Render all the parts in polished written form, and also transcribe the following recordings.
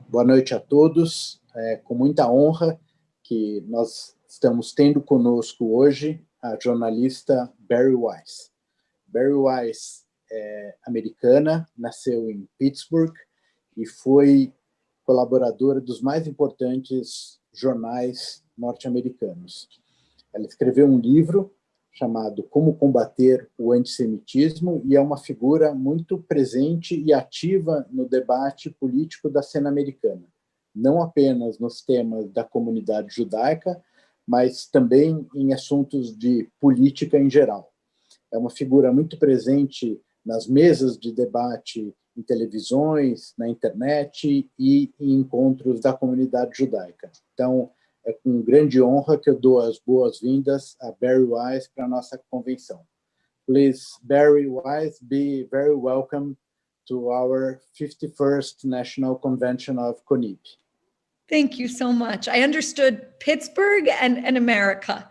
Boa noite a todos. É com muita honra que nós estamos tendo conosco hoje a jornalista Bari Weiss. Bari Weiss é americana, nasceu em Pittsburgh e foi colaboradora dos mais importantes jornais norte-americanos. Ela escreveu um livro chamado Como Combater o Antissemitismo e é uma figura muito presente e ativa no debate político da cena americana, não apenas nos temas da comunidade judaica, mas também em assuntos de política em geral. É uma figura muito presente nas mesas de debate em televisões, na internet e em encontros da comunidade judaica. Então, é com grande honra que eu dou as boas-vindas a Bari Weiss para a nossa convenção. Please, Bari Weiss, be very welcome to our 51st National Convention of Conib. Thank you so much. I understood Pittsburgh and America.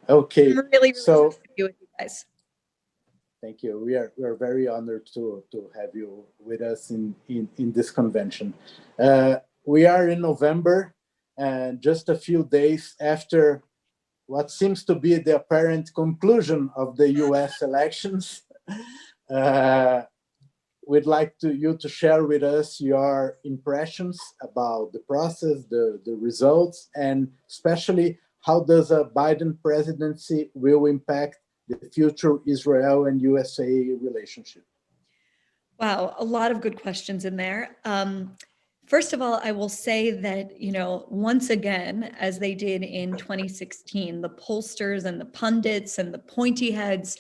Okay, I'm really so to be with you guys. Thank you. We are very honored to have you with us in this convention. We are in November, and just a few days after what seems to be the apparent conclusion of the U.S. elections. We'd like you to share with us your impressions about the process, the results, and especially how does a Biden presidency will impact the future Israel and USA relationship? Wow, a lot of good questions in there. First of all, I will say that, once again, as they did in 2016, the pollsters and the pundits and the pointy heads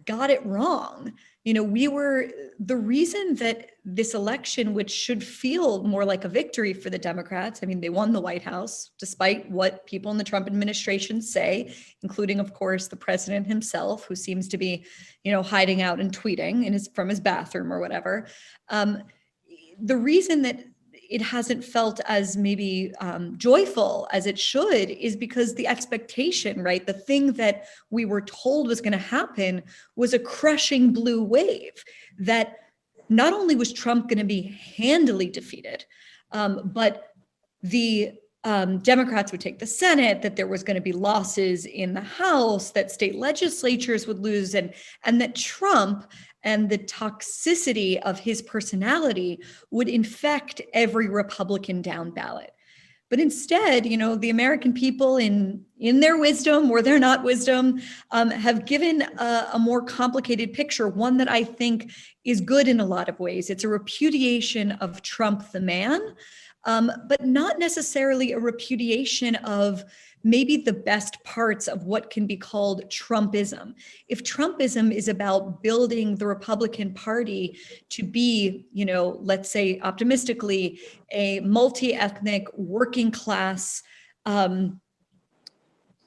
got it wrong. The reason that this election, which should feel more like a victory for the Democrats, they won the White House, despite what people in the Trump administration say, including, of course, the president himself, who seems to be, hiding out and tweeting from his bathroom or whatever. The reason that it hasn't felt as maybe joyful as it should is because the expectation, right? The thing that we were told was going to happen was a crushing blue wave that not only was Trump going to be handily defeated, but the Democrats would take the Senate, that there was going to be losses in the House, that state legislatures would lose, and that Trump and the toxicity of his personality would infect every Republican down ballot. But instead, the American people in their wisdom or their not wisdom have given a more complicated picture, one that I think is good in a lot of ways. It's a repudiation of Trump the man, but not necessarily a repudiation of maybe the best parts of what can be called Trumpism. If Trumpism is about building the Republican Party to be, let's say optimistically, a multi-ethnic working class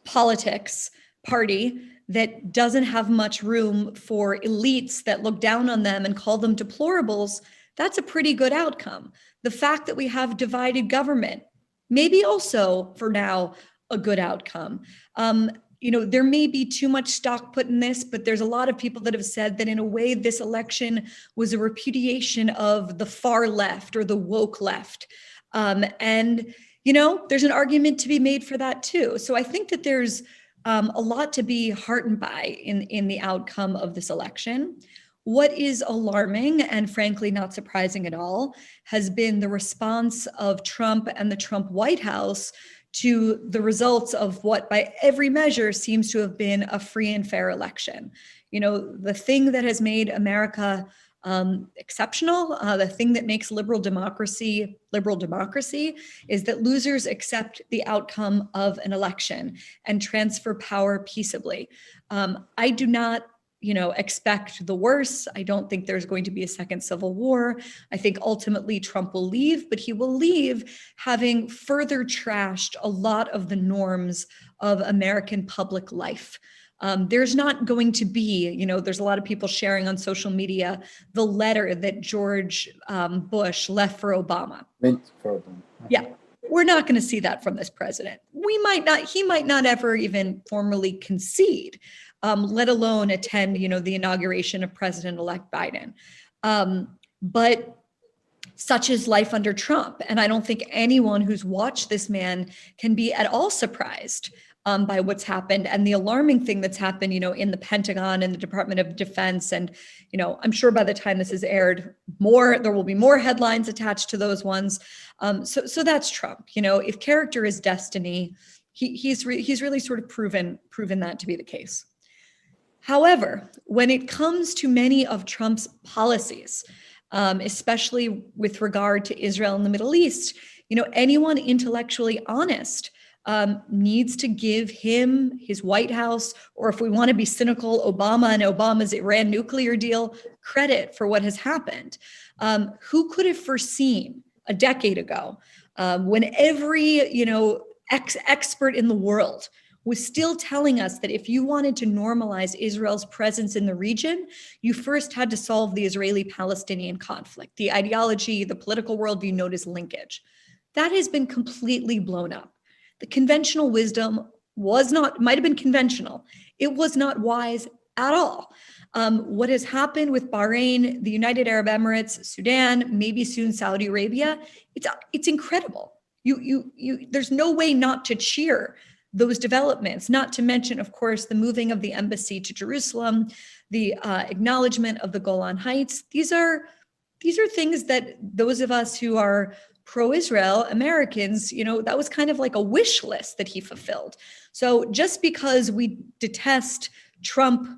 politics party that doesn't have much room for elites that look down on them and call them deplorables, that's a pretty good outcome. The fact that we have divided government, maybe also for now, a good outcome. There may be too much stock put in this, but there's a lot of people that have said that in a way, this election was a repudiation of the far left or the woke left. And there's an argument to be made for that too. So I think that there's a lot to be heartened by in the outcome of this election. What is alarming and frankly not surprising at all has been the response of Trump and the Trump White House to the results of what by every measure seems to have been a free and fair election. The thing that has made America exceptional, the thing that makes liberal democracy is that losers accept the outcome of an election and transfer power peaceably. I do not expect the worst. I don't think there's going to be a second civil war. I think ultimately Trump will leave, but he will leave having further trashed a lot of the norms of American public life. There's not going to be, there's a lot of people sharing on social media the letter that George Bush left for Obama. Yeah. We're not going to see that from this president. He might not ever even formally concede, let alone attend, the inauguration of President-elect Biden. But such is life under Trump. And I don't think anyone who's watched this man can be at all surprised by what's happened and the alarming thing that's happened, in the Pentagon and the Department of Defense. And, I'm sure by the time this is aired, there will be more headlines attached to those ones. So that's Trump. If character is destiny, he's really sort of proven that to be the case. However, when it comes to many of Trump's policies, especially with regard to Israel and the Middle East, anyone intellectually honest needs to give him, his White House, or if we want to be cynical, Obama and Obama's Iran nuclear deal, credit for what has happened. Who could have foreseen a decade ago when every, expert in the world was still telling us that if you wanted to normalize Israel's presence in the region, you first had to solve the Israeli-Palestinian conflict, the ideology, the political worldview known as linkage. That has been completely blown up. The conventional wisdom might have been conventional. It was not wise at all. What has happened with Bahrain, the United Arab Emirates, Sudan, maybe soon Saudi Arabia, it's incredible. There's no way not to cheer those developments, not to mention, of course, the moving of the embassy to Jerusalem, the acknowledgement of the Golan Heights. These are things that those of us who are pro-Israel Americans, that was kind of like a wish list that he fulfilled. So just because we detest Trump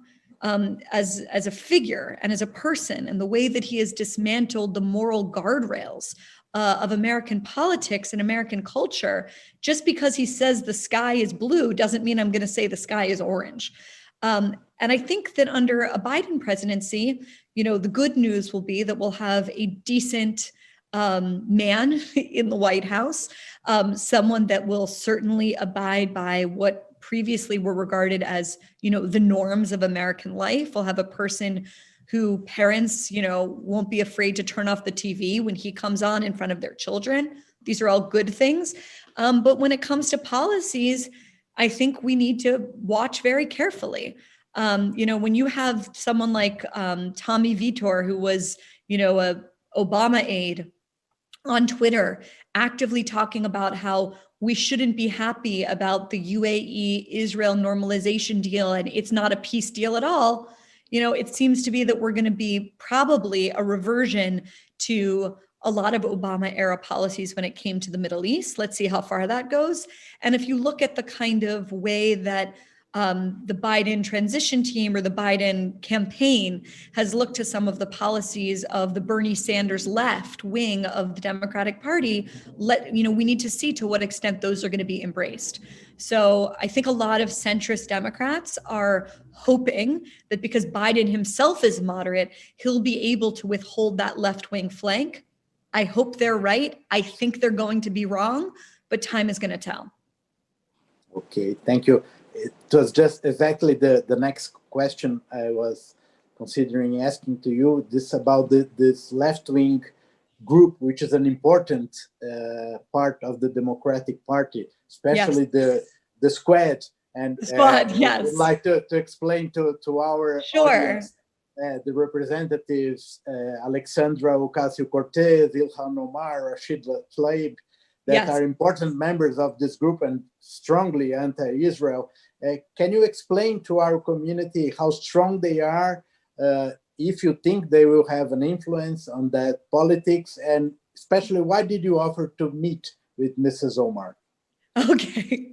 as a figure and as a person and the way that he has dismantled the moral guardrails of American politics and American culture, just because he says the sky is blue doesn't mean I'm going to say the sky is orange. And I think that under a Biden presidency, the good news will be that we'll have a decent man in the White House, someone that will certainly abide by what previously were regarded as, the norms of American life. We'll have a person who parents, won't be afraid to turn off the TV when he comes on in front of their children. These are all good things. But when it comes to policies, I think we need to watch very carefully. When you have someone like Tommy Vitor, who was, a Obama aide on Twitter, actively talking about how we shouldn't be happy about the UAE-Israel normalization deal and it's not a peace deal at all, it seems to be that we're going to be probably a reversion to a lot of Obama-era policies when it came to the Middle East. Let's see how far that goes. And if you look at the kind of way that the Biden transition team or the Biden campaign has looked to some of the policies of the Bernie Sanders left wing of the Democratic Party, we need to see to what extent those are going to be embraced. So I think a lot of centrist Democrats are hoping that because Biden himself is moderate, he'll be able to withhold that left-wing flank. I hope they're right. I think they're going to be wrong, but time is going to tell. Okay, thank you. It was just exactly the next question I was considering asking to you, this about this left-wing group, which is an important part of the Democratic Party, especially yes. the squad. And yes. I'd like to explain to our audience, the representatives, Alexandra Ocasio-Cortez, Ilhan Omar, Rashid Tlaib, that yes. are important members of this group and strongly anti-Israel. Can you explain to our community how strong they are, if you think they will have an influence on that politics, and especially why did you offer to meet with Mrs. Omar? Okay.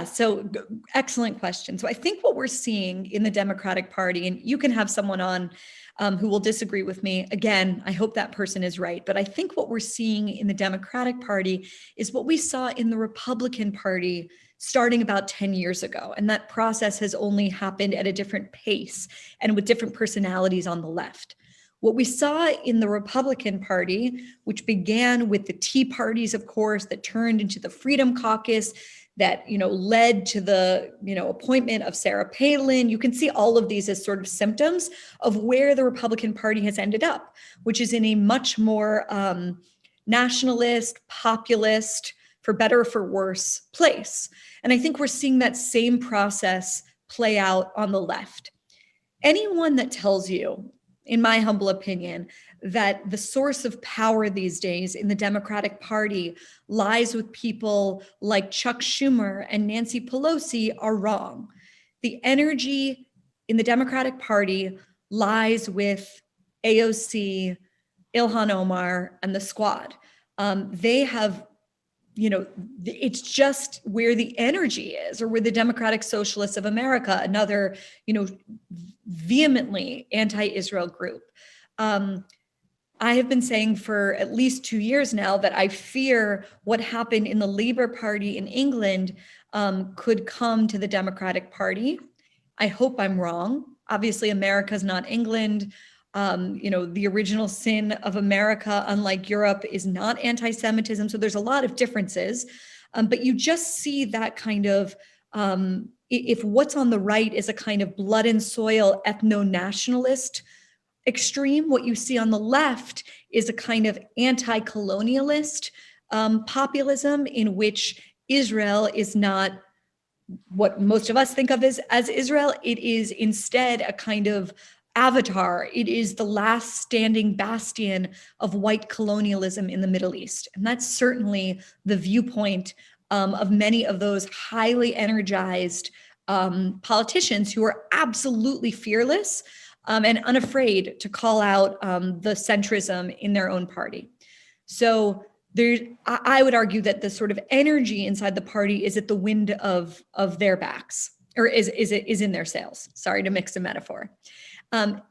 So excellent question. So I think what we're seeing in the Democratic Party, and you can have someone on who will disagree with me. Again, I hope that person is right. But I think what we're seeing in the Democratic Party is what we saw in the Republican Party starting about 10 years ago. And that process has only happened at a different pace and with different personalities on the left. What we saw in the Republican Party, which began with the Tea Parties, of course, that turned into the Freedom Caucus, that led to the appointment of Sarah Palin. You can see all of these as sort of symptoms of where the Republican Party has ended up, which is in a much more nationalist, populist, for better or for worse place. And I think we're seeing that same process play out on the left. Anyone that tells you in my humble opinion, that the source of power these days in the Democratic Party lies with people like Chuck Schumer and Nancy Pelosi are wrong. The energy in the Democratic Party lies with AOC, Ilhan Omar, and the squad. They have, it's just where the energy is, or where the Democratic Socialists of America, another, vehemently anti-Israel group. I have been saying for at least 2 years now that I fear what happened in the Labour Party in England could come to the Democratic Party. I hope I'm wrong. Obviously, America is not England. The original sin of America, unlike Europe, is not anti-Semitism. So there's a lot of differences. But you just see that kind of, if what's on the right is a kind of blood and soil ethno-nationalist extreme, what you see on the left is a kind of anti-colonialist populism in which Israel is not what most of us think of as Israel. It is instead a kind of avatar. It is the last standing bastion of white colonialism in the Middle East. And that's certainly the viewpoint of many of those highly energized politicians who are absolutely fearless and unafraid to call out the centrism in their own party. So I would argue that the sort of energy inside the party is at the wind of their backs, or is in their sails. Sorry to mix a metaphor.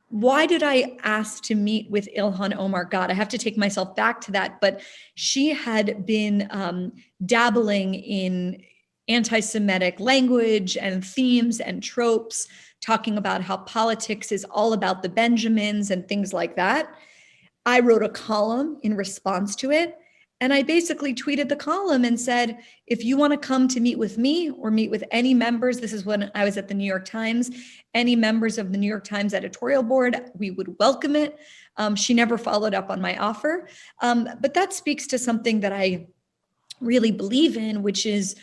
Why did I ask to meet with Ilhan Omar? God, I have to take myself back to that. But she had been dabbling in anti-Semitic language and themes and tropes, talking about how politics is all about the Benjamins and things like that. I wrote a column in response to it. And I basically tweeted the column and said, if you want to come to meet with me or meet with any members, this is when I was at the New York Times, any members of the New York Times editorial board, we would welcome it. She never followed up on my offer. But that speaks to something that I really believe in, which is,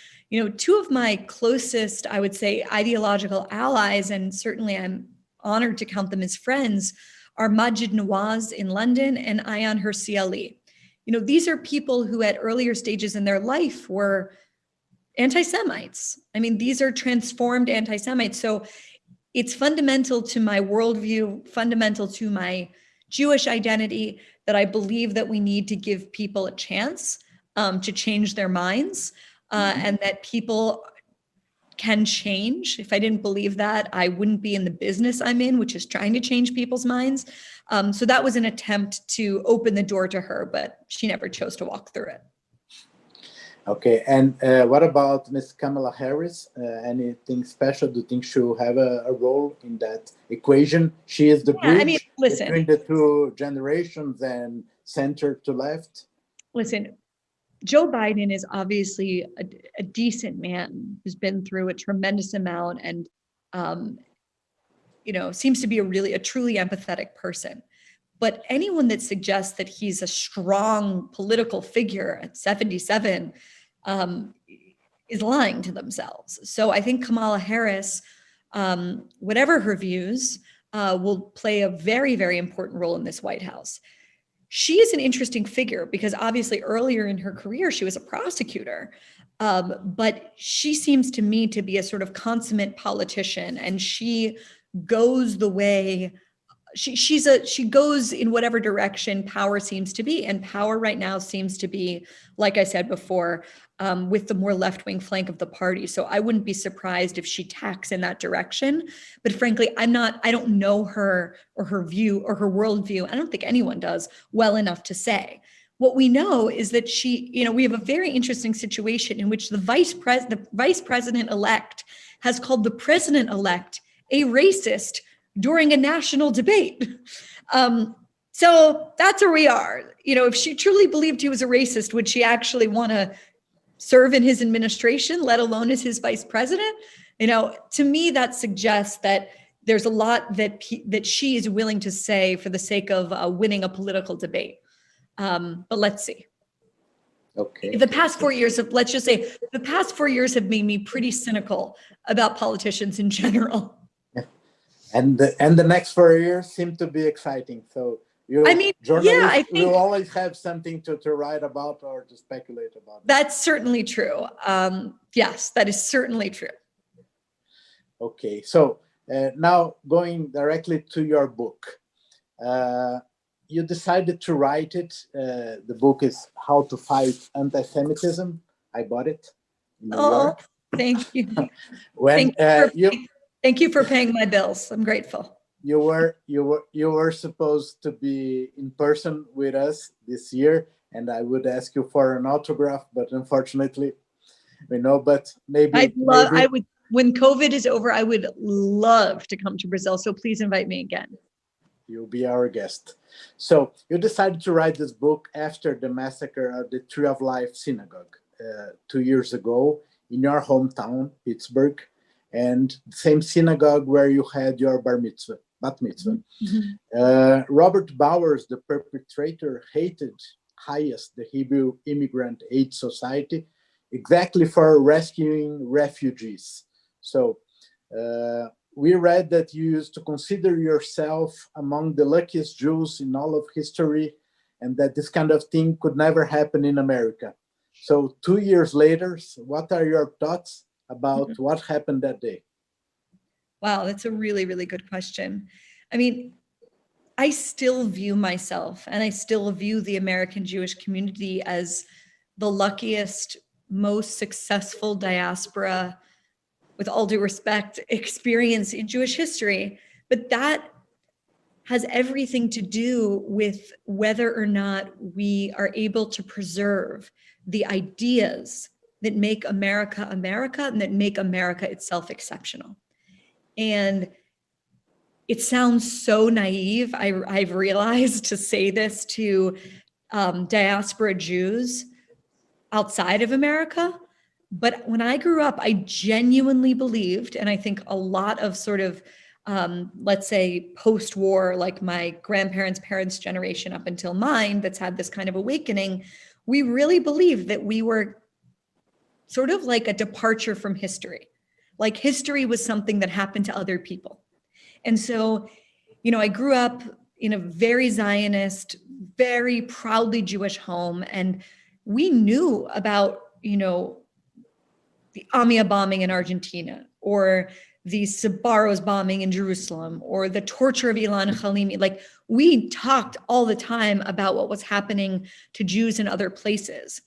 two of my closest, I would say, ideological allies, and certainly I'm honored to count them as friends, are Maajid Nawaz in London and Ayaan Hirsi Ali. These are people who at earlier stages in their life were anti-Semites. I mean, these are transformed anti-Semites. So it's fundamental to my worldview, fundamental to my Jewish identity, that I believe that we need to give people a chance to change their minds, and that people can change. If I didn't believe that, I wouldn't be in the business I'm in, which is trying to change people's minds. So that was an attempt to open the door to her, but she never chose to walk through it. Okay, and what about Ms. Kamala Harris? Anything special? Do you think she'll have a role in that equation? She is the bridge between the two generations and center to left? Listen, Joe Biden is obviously a decent man who's been through a tremendous amount and, seems to be a truly empathetic person. But anyone that suggests that he's a strong political figure at 77 is lying to themselves. So I think Kamala Harris, whatever her views, will play a very, very important role in this White House. She is an interesting figure because obviously earlier in her career, she was a prosecutor, but she seems to me to be a sort of consummate politician, and she goes the way, she goes in whatever direction power seems to be. And power right now seems to be, like I said before, with the more left-wing flank of the party. So I wouldn't be surprised if she tacks in that direction. But frankly, I don't know her or her view or her worldview. I don't think anyone does well enough to say. What we know is that we have a very interesting situation in which the vice president-elect has called the president-elect a racist during a national debate. So that's where we are. If she truly believed he was a racist, would she actually want to serve in his administration, let alone as his vice president? To me, that suggests that there's a lot that she is willing to say for the sake of winning a political debate. But let's see. Okay. The past 4 years have made me pretty cynical about politicians in general. And the next 4 years seem to be exciting. So you, I mean, journalists, yeah, I think will always have something to write about or to speculate about. That's certainly true. Yes, that is certainly true. Okay, so now going directly to your book. You decided to write it. The book is How to Fight Anti-Semitism. I bought it in New York. Thank you. Thank you for paying my bills. I'm grateful. You were supposed to be in person with us this year, and I would ask you for an autograph, but unfortunately, but maybe when COVID is over, I would love to come to Brazil. So please invite me again. You'll be our guest. So you decided to write this book after the massacre of the Tree of Life Synagogue 2 years ago in your hometown, Pittsburgh, and the same synagogue where you had your bat mitzvah. Mm-hmm. Robert Bowers, the perpetrator, hated highest the Hebrew Immigrant Aid Society exactly for rescuing refugees. So we read that you used to consider yourself among the luckiest Jews in all of history, and that this kind of thing could never happen in America. So 2 years later, what are your thoughts about what happened that day? Wow, that's a really, really good question. I mean, I still view myself and I still view the American Jewish community as the luckiest, most successful diaspora, with all due respect, experience in Jewish history. But that has everything to do with whether or not we are able to preserve the ideas that make America America and that make America itself exceptional. And it sounds so naive, I've realized, to say this to diaspora Jews outside of America. But when I grew up, I genuinely believed, and I think a lot of sort of, let's say, post-war, like my grandparents' parents' generation up until mine, that's had this kind of awakening, we really believed that we were sort of like a departure from history. Like history was something that happened to other people. And so, I grew up in a very Zionist, very proudly Jewish home, and we knew about, the Amia bombing in Argentina, or the Sbarro's bombing in Jerusalem, or the torture of Ilan Halimi. Like, we talked all the time about what was happening to Jews in other places.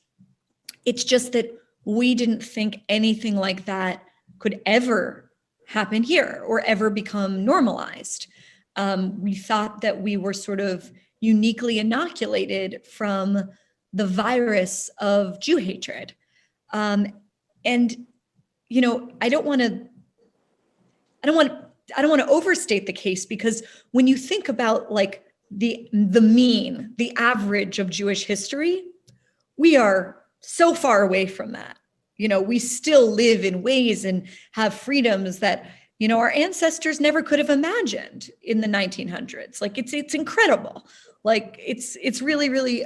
It's just that we didn't think anything like that could ever happen here or ever become normalized. We thought that we were sort of uniquely inoculated from the virus of Jew hatred. And I don't want to overstate the case, because when you think about like the mean, the average of Jewish history, we are so far away from that. We still live in ways and have freedoms that, our ancestors never could have imagined in the 1900s. Like it's incredible. Like it's really, really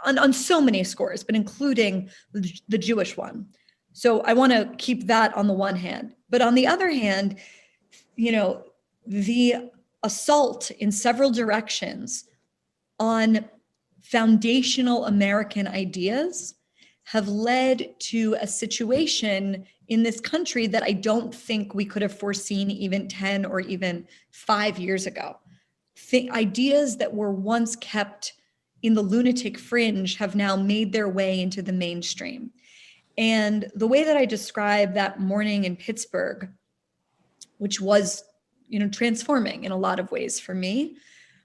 on so many scores, but including the Jewish one. So I want to keep that on the one hand, but on the other hand, the assault in several directions on foundational American ideas have led to a situation in this country that I don't think we could have foreseen even 10 or even 5 years ago. Ideas that were once kept in the lunatic fringe have now made their way into the mainstream. And the way that I describe that morning in Pittsburgh, which was, transforming in a lot of ways for me,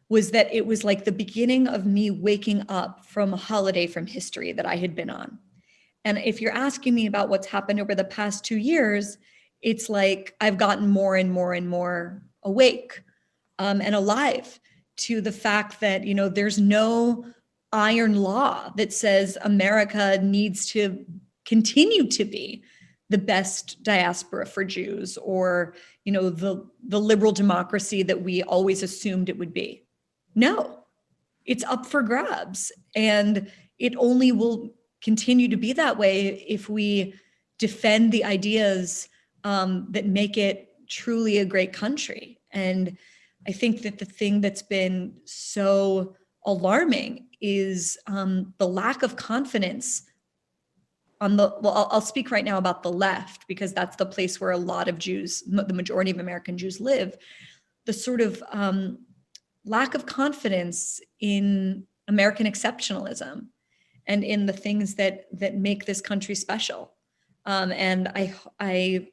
was that it was like the beginning of me waking up from a holiday from history that I had been on. And if you're asking me about what's happened over the past 2 years, it's like I've gotten more and more and more awake and alive to the fact that, there's no iron law that says America needs to continue to be the best diaspora for Jews, or, the liberal democracy that we always assumed it would be. No, it's up for grabs. And it only will continue to be that way if we defend the ideas that make it truly a great country. And I think that the thing that's been so alarming is the lack of confidence on the, well, I'll speak right now about the left, because that's the place where a lot of Jews, the majority of American Jews live, the sort of lack of confidence in American exceptionalism and in the things that make this country special. And I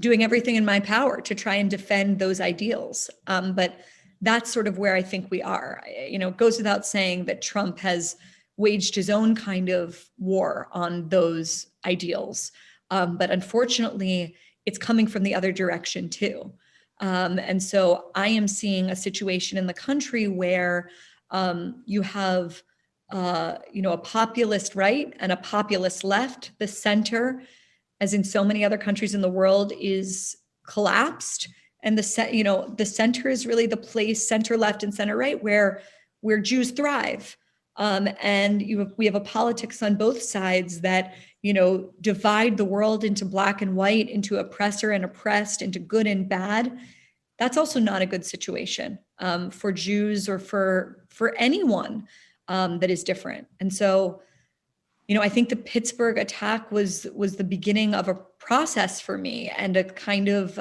doing everything in my power to try and defend those ideals. But that's sort of where I think we are. You know, it goes without saying that Trump has waged his own kind of war on those ideals. But unfortunately, it's coming from the other direction too. And so I am seeing a situation in the country where you have a populist right and a populist left. The center, as in so many other countries in the world, is collapsed. And the center is really the place, center left and center right, where Jews thrive. And we have a politics on both sides that, divide the world into black and white, into oppressor and oppressed, into good and bad. That's also not a good situation for Jews or for anyone that is different. And so, I think the Pittsburgh attack was the beginning of a process for me, and a kind of,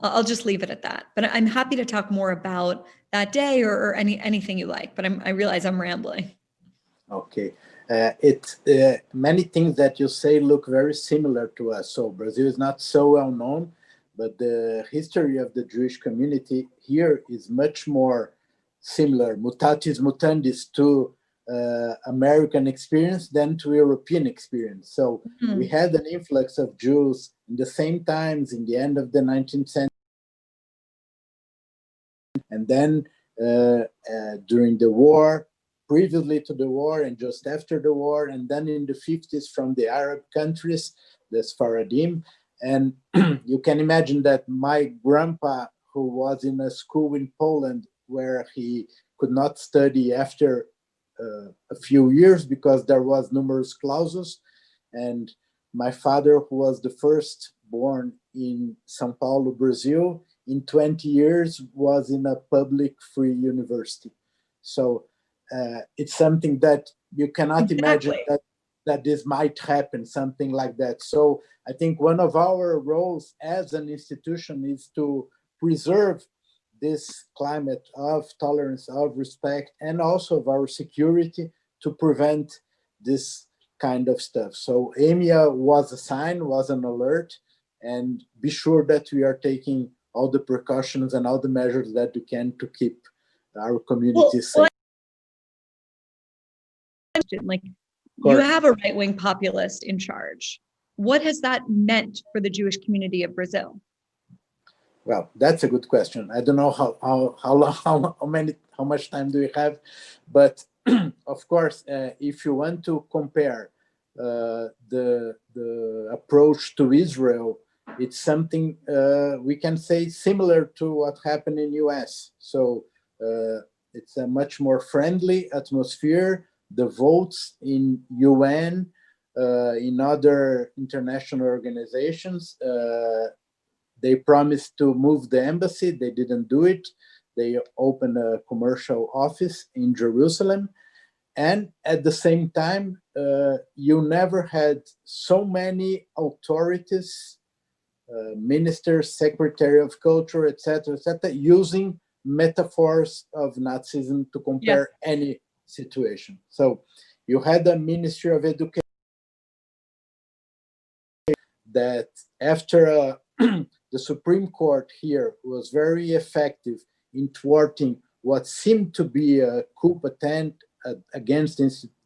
I'll just leave it at that. But I'm happy to talk more about that day or anything you like, but I realize I'm rambling. Okay. Many things that you say look very similar to us. So Brazil is not so well known, but the history of the Jewish community here is much more similar, mutatis mutandis, to American experience than to European experience. So we had an influx of Jews in the same times, in the end of the 19th century, and then during the war, previously to the war and just after the war, and then in the 50s from the Arab countries, the Sfaradim. And you can imagine that my grandpa, who was in a school in Poland where he could not study after a few years because there was numerus clausus, and my father, who was the first born in São Paulo, Brazil, in 20 years was in a public free university. So it's something that you cannot imagine that this might happen, something like that. So I think one of our roles as an institution is to preserve this climate of tolerance, of respect, and also of our security to prevent this kind of stuff. So EMEA was a sign, was an alert, and be sure that we are taking all the precautions and all the measures that we can to keep our communities safe. Like, you have a right-wing populist in charge. What has that meant for the Jewish community of Brazil? Well, that's a good question. I don't know how much time do we have, but of course, if you want to compare the approach to Israel, it's something we can say similar to what happened in US. So it's a much more friendly atmosphere. The votes in UN, in other international organizations, they promised to move the embassy. They didn't do it. They opened a commercial office in Jerusalem. And at the same time, you never had so many authorities, ministers, secretary of culture, etc., using metaphors of Nazism to compare any situation. So you had a Ministry of Education that after the Supreme Court here was very effective in thwarting what seemed to be a coup attempt against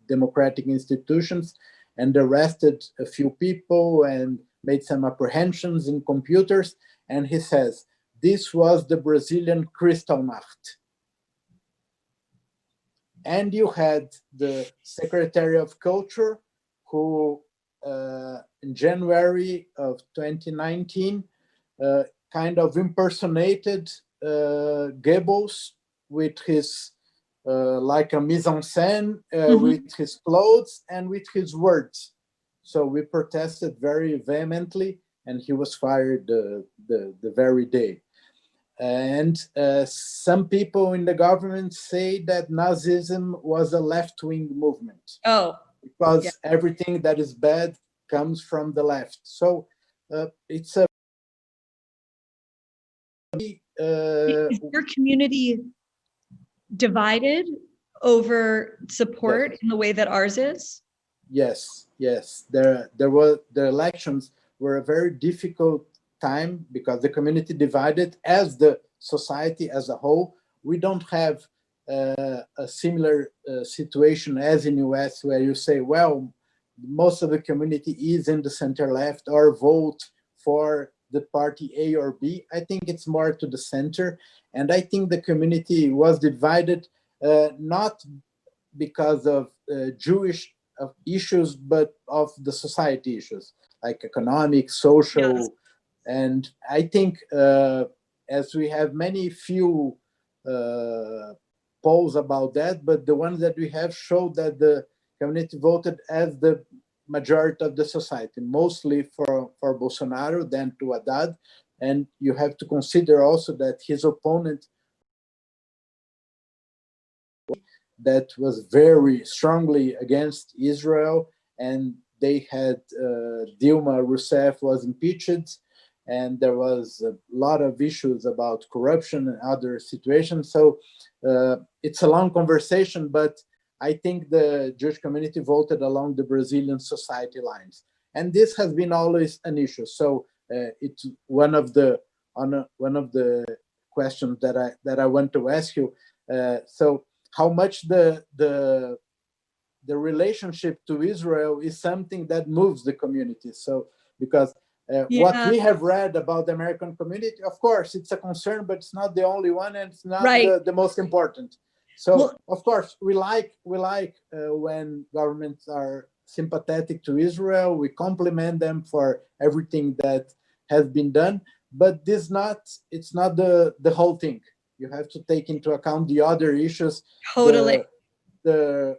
democratic institutions, and arrested a few people and made some apprehensions in computers. And he says, this was the Brazilian Kristallnacht. And you had the Secretary of Culture, who in January of 2019 kind of impersonated Goebbels with his like a mise en scène, with his clothes and with his words. So we protested very vehemently, and he was fired the very day. And some people in the government say that Nazism was a left-wing movement. Oh, because yeah. everything that is bad comes from the left. So it's a is your community divided over support in the way that ours is? Yes, yes. The elections were a very difficult time because the community divided as the society as a whole. We don't have a similar situation as in US, where you say, well, most of the community is in the center left or vote for the party A or B. I think it's more to the center. And I think the community was divided not because of Jewish issues, but of the society issues, like economic, social. Yes. And I think as we have few polls about that, but the ones that we have show that the community voted as the majority of the society, mostly for Bolsonaro, then to Haddad. And you have to consider also that his opponent that was very strongly against Israel, and they had Dilma Rousseff was impeached, and there was a lot of issues about corruption and other situations. So it's a long conversation, but I think the Jewish community voted along the Brazilian society lines, and this has been always an issue. So it's one of the questions that I want to ask you. So how much the relationship to Israel is something that moves the community? So because what we have read about the American community, of course, it's a concern, but it's not the only one, and it's not the most important. So, well, of course, we like when governments are sympathetic to Israel. We compliment them for everything that has been done, but it's not the whole thing. You have to take into account the other issues. Totally. The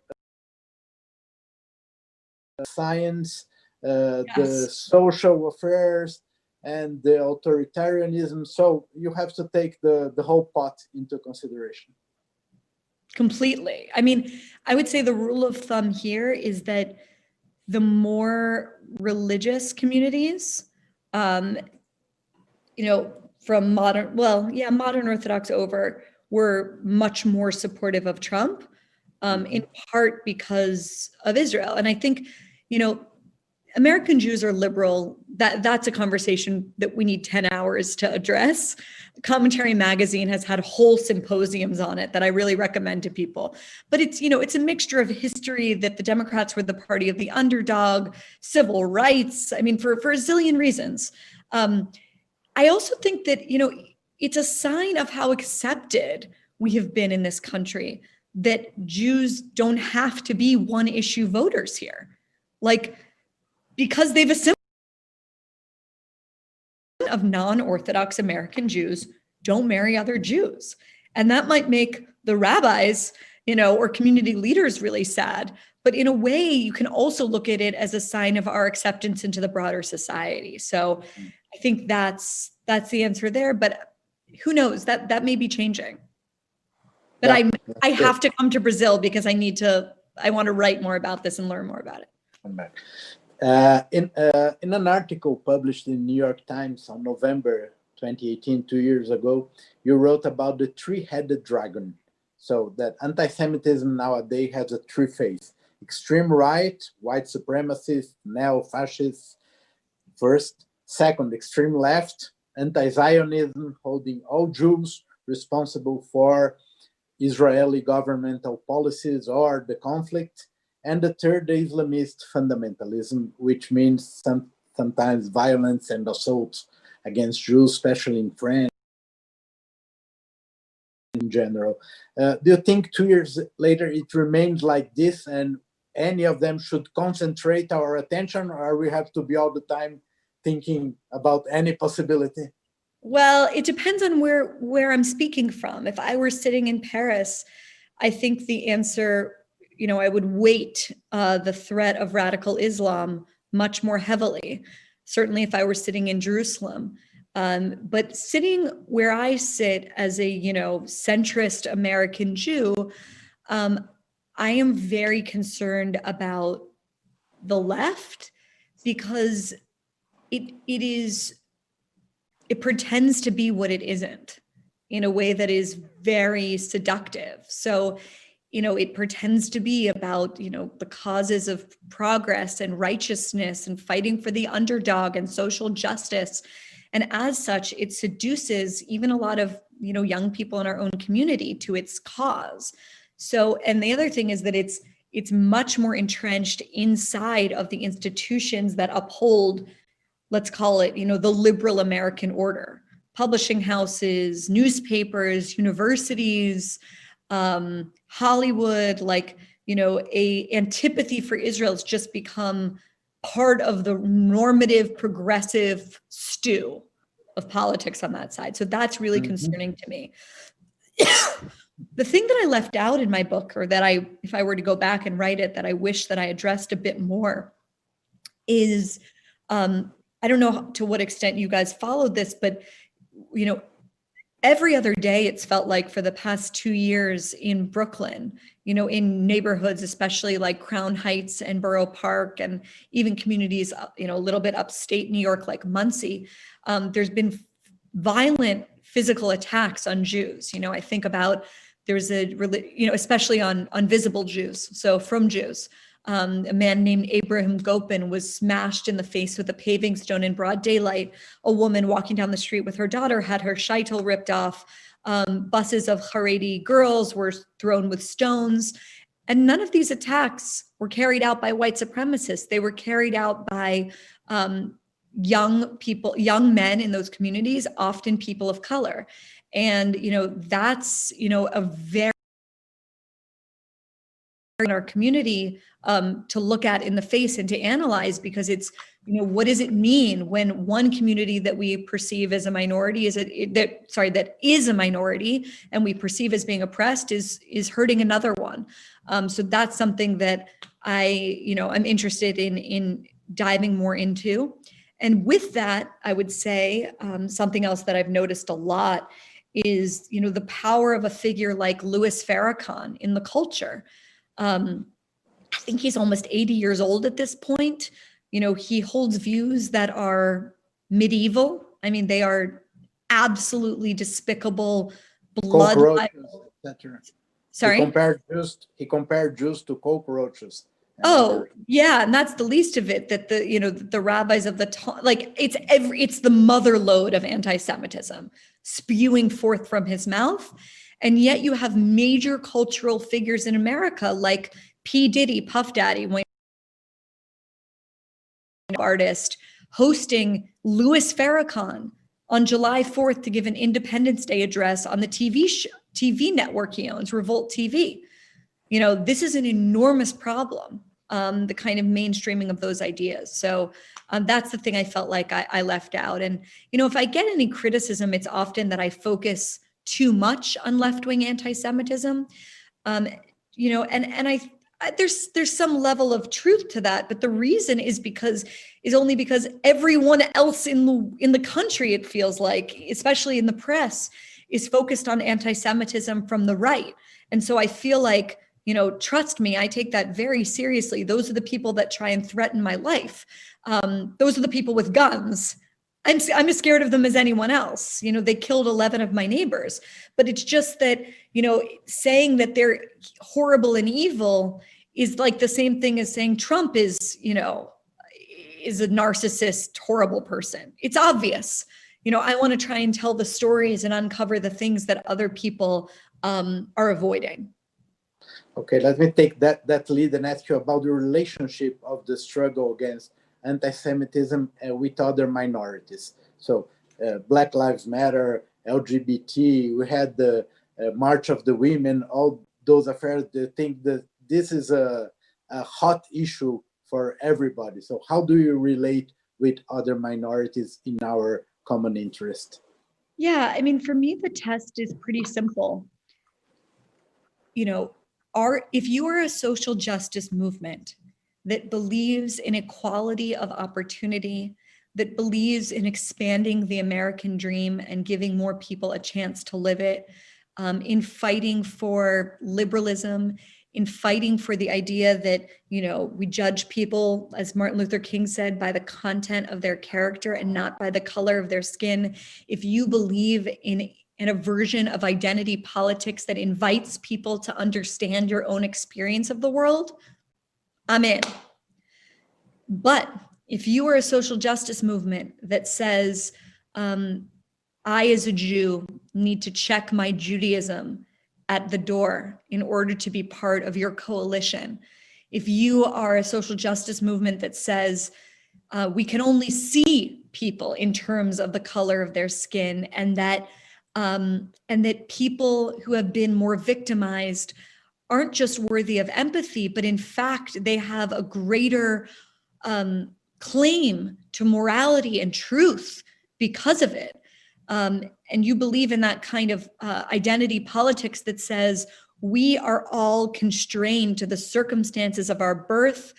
science, the social affairs, and the authoritarianism. So you have to take the whole pot into consideration. Completely. I mean, I would say the rule of thumb here is that the more religious communities, from modern Orthodox over, were much more supportive of Trump, in part because of Israel. And I think, American Jews are liberal. That's a conversation that we need 10 hours to address. Commentary Magazine has had whole symposiums on it that I really recommend to people. But it's a mixture of history, that the Democrats were the party of the underdog, civil rights, I mean, for a zillion reasons. I also think that, it's a sign of how accepted we have been in this country that Jews don't have to be one issue voters here. Because they've assimilated of non-Orthodox American Jews don't marry other Jews. And that might make the rabbis, or community leaders really sad. But in a way, you can also look at it as a sign of our acceptance into the broader society. So I think that's the answer there. But who knows? That may be changing. But yeah, I have to come to Brazil because I want to write more about this and learn more about it. In an article published in New York Times on November 2018, 2 years ago, you wrote about the three-headed dragon. So that anti-Semitism nowadays has a three-phase: extreme right, white supremacists, neo-fascists, first; second, extreme left, anti-Zionism, holding all Jews responsible for Israeli governmental policies or the conflict; and the third, the Islamist fundamentalism, which means sometimes violence and assaults against Jews, especially in France in general. Do you think 2 years later it remains like this, and any of them should concentrate our attention, or we have to be all the time thinking about any possibility? Well, it depends on where I'm speaking from. If I were sitting in Paris, I think the answer, I would weight the threat of radical Islam much more heavily. certainly if I were sitting in Jerusalem. But sitting where I sit as a, centrist American Jew, I am very concerned about the left because it pretends to be what it isn't in a way that is very seductive. So, it pretends to be about, the causes of progress and righteousness and fighting for the underdog and social justice. And as such, it seduces even a lot of, young people in our own community to its cause. So, and the other thing is that it's much more entrenched inside of the institutions that uphold, let's call it, the liberal American order, publishing houses, newspapers, universities, Hollywood, a antipathy for Israel has just become part of the normative progressive stew of politics on that side. So that's really concerning to me. The thing that I left out in my book, or that if I were to go back and write it, that I wish that I addressed a bit more is, I don't know to what extent you guys followed this, but, every other day, it's felt like for the past 2 years in Brooklyn, in neighborhoods, especially like Crown Heights and Borough Park, and even communities, a little bit upstate New York, like Muncie, there's been violent physical attacks on Jews. I think about there's especially on visible Jews, so from Jews. A man named Abraham Gopin was smashed in the face with a paving stone in broad daylight. A woman walking down the street with her daughter had her shaitel ripped off. Buses of Haredi girls were thrown with stones. And none of these attacks were carried out by white supremacists. They were carried out by young people, young men in those communities, often people of color. And, that's, a very in our community to look at in the face and to analyze, because it's, what does it mean when one community that we perceive as a minority that is a minority and we perceive as being oppressed is hurting another one. So that's something that I'm interested in diving more into. And with that, I would say something else that I've noticed a lot is, the power of a figure like Louis Farrakhan in the culture. I think he's almost 80 years old at this point. He holds views that are medieval. I mean, they are absolutely despicable, blood. Sorry? He compared Jews to cockroaches. Oh, yeah, and that's the least of it, that the rabbis of the time, it's the mother lode of anti-Semitism spewing forth from his mouth. And yet you have major cultural figures in America like P. Diddy, Puff Daddy, artist, hosting Louis Farrakhan on July 4th to give an Independence Day address on the TV network he owns, Revolt TV. This is an enormous problem, the kind of mainstreaming of those ideas. So that's the thing I felt like I left out. And, if I get any criticism, it's often that I focus too much on left-wing anti-Semitism, and there's some level of truth to that, but the reason is only because everyone else in the country, it feels like, especially in the press, is focused on anti-Semitism from the right. And so I feel like, trust me, I take that very seriously. Those are the people that try and threaten my life. Those are the people with guns. I'm as scared of them as anyone else. They killed 11 of my neighbors, but it's just that, saying that they're horrible and evil is like the same thing as saying Trump is a narcissist, horrible person. It's obvious. I want to try and tell the stories and uncover the things that other people are avoiding. Okay, let me take that lead and ask you about the relationship of the struggle against anti-Semitism with other minorities. So Black Lives Matter, LGBT, we had the March of the Women, all those affairs. They think that this is a hot issue for everybody. So how do you relate with other minorities in our common interest? Yeah, I mean, for me, the test is pretty simple. If you are a social justice movement that believes in equality of opportunity, that believes in expanding the American dream and giving more people a chance to live it, in fighting for liberalism, in fighting for the idea that, we judge people, as Martin Luther King said, by the content of their character and not by the color of their skin. If you believe in a version of identity politics that invites people to understand your own experience of the world, I'm in. But if you are a social justice movement that says, I as a Jew need to check my Judaism at the door in order to be part of your coalition, if you are a social justice movement that says we can only see people in terms of the color of their skin, and that people who have been more victimized aren't just worthy of empathy, but in fact, they have a greater claim to morality and truth because of it. And you believe in that kind of identity politics that says we are all constrained to the circumstances of our birth.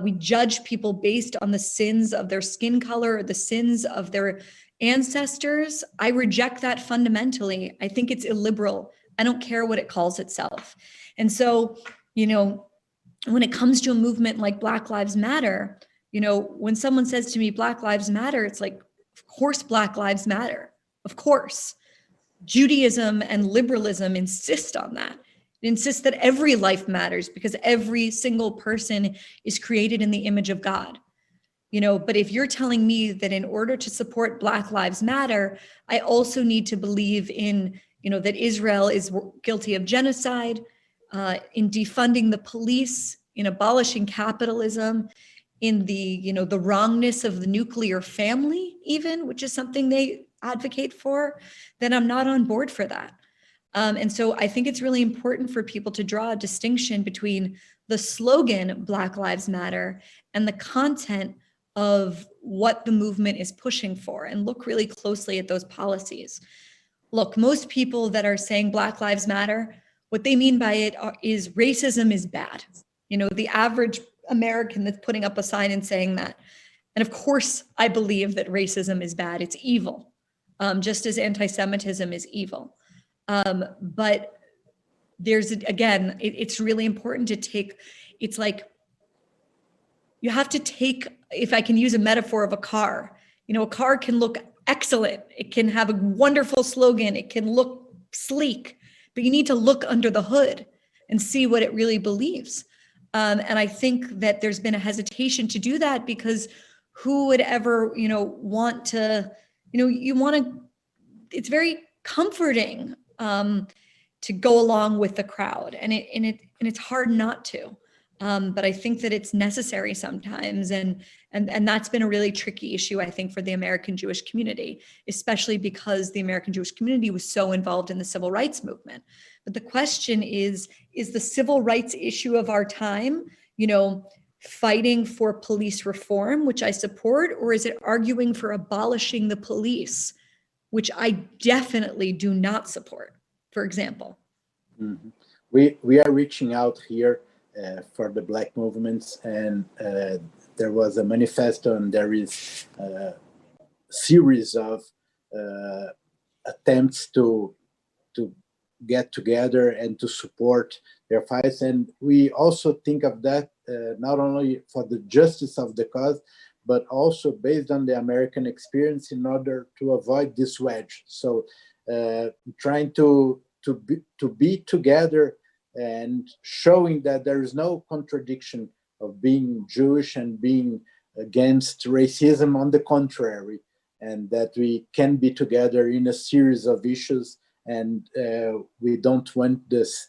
We judge people based on the sins of their skin color or the sins of their ancestors. I reject that fundamentally. I think it's illiberal. I don't care what it calls itself. And so, when it comes to a movement like Black Lives Matter, when someone says to me, Black Lives Matter, it's like, of course, Black Lives Matter. Of course. Judaism and liberalism insist on that. It insists that every life matters because every single person is created in the image of God. But if you're telling me that in order to support Black Lives Matter, I also need to believe in, that Israel is guilty of genocide, in defunding the police, in abolishing capitalism, in the wrongness of the nuclear family, even, which is something they advocate for, then I'm not on board for that. And so I think it's really important for people to draw a distinction between the slogan Black Lives Matter and the content of what the movement is pushing for, and look really closely at those policies. Look, most people that are saying Black Lives Matter, what they mean by it is racism is bad. The average American that's putting up a sign and saying that. And of course, I believe that racism is bad. It's evil, just as anti-Semitism is evil. But there's, again, it's really important to take, it's like, you have to take, if I can use a metaphor of a car, a car can look excellent. It can have a wonderful slogan. It can look sleek, but you need to look under the hood and see what it really believes. And I think that there's been a hesitation to do that because who would ever, want to, it's very comforting to go along with the crowd, and it's hard not to. But I think that it's necessary sometimes, and that's been a really tricky issue, I think, for the American Jewish community, especially because the American Jewish community was so involved in the civil rights movement. But the question is the civil rights issue of our time, fighting for police reform, which I support, or is it arguing for abolishing the police, which I definitely do not support, for example? Mm-hmm. We are reaching out here for the Black movements, and there was a manifesto, and there is a series of attempts to get together and to support their fights. And we also think of that not only for the justice of the cause, but also based on the American experience in order to avoid this wedge. So trying to be together and showing that there is no contradiction of being Jewish and being against racism, on the contrary, and that we can be together in a series of issues, and we don't want this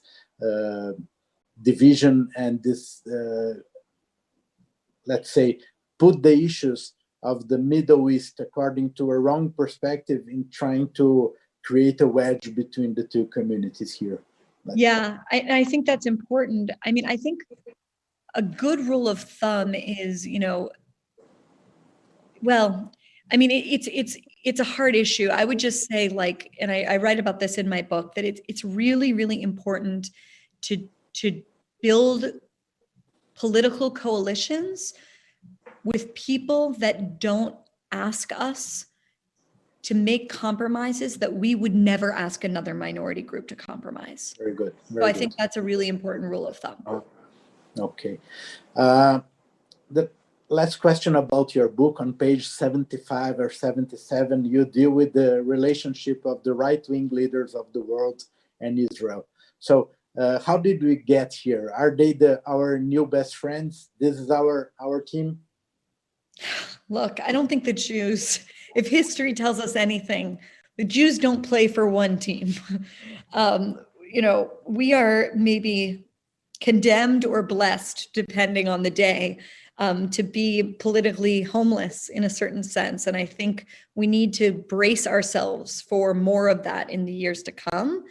division and this, let's say, put the issues of the Middle East according to a wrong perspective in trying to create a wedge between the two communities here. Yeah, I think that's important. I mean, I think a good rule of thumb is, well, I mean, it's a hard issue. I would just say, like, and I write about this in my book, that it's really, really important to build political coalitions with people that don't ask us to make compromises that we would never ask another minority group to compromise. Very good. So I think that's a really important rule of thumb. Oh, okay. The last question about your book, on page 75 or 77, you deal with the relationship of the right-wing leaders of the world and Israel. So how did we get here? Are they our new best friends? This is our team? Look, I don't think the Jews, if history tells us anything, the Jews don't play for one team. You know, we are maybe condemned or blessed, depending on the day, to be politically homeless in a certain sense. And I think we need to brace ourselves for more of that in the years to come.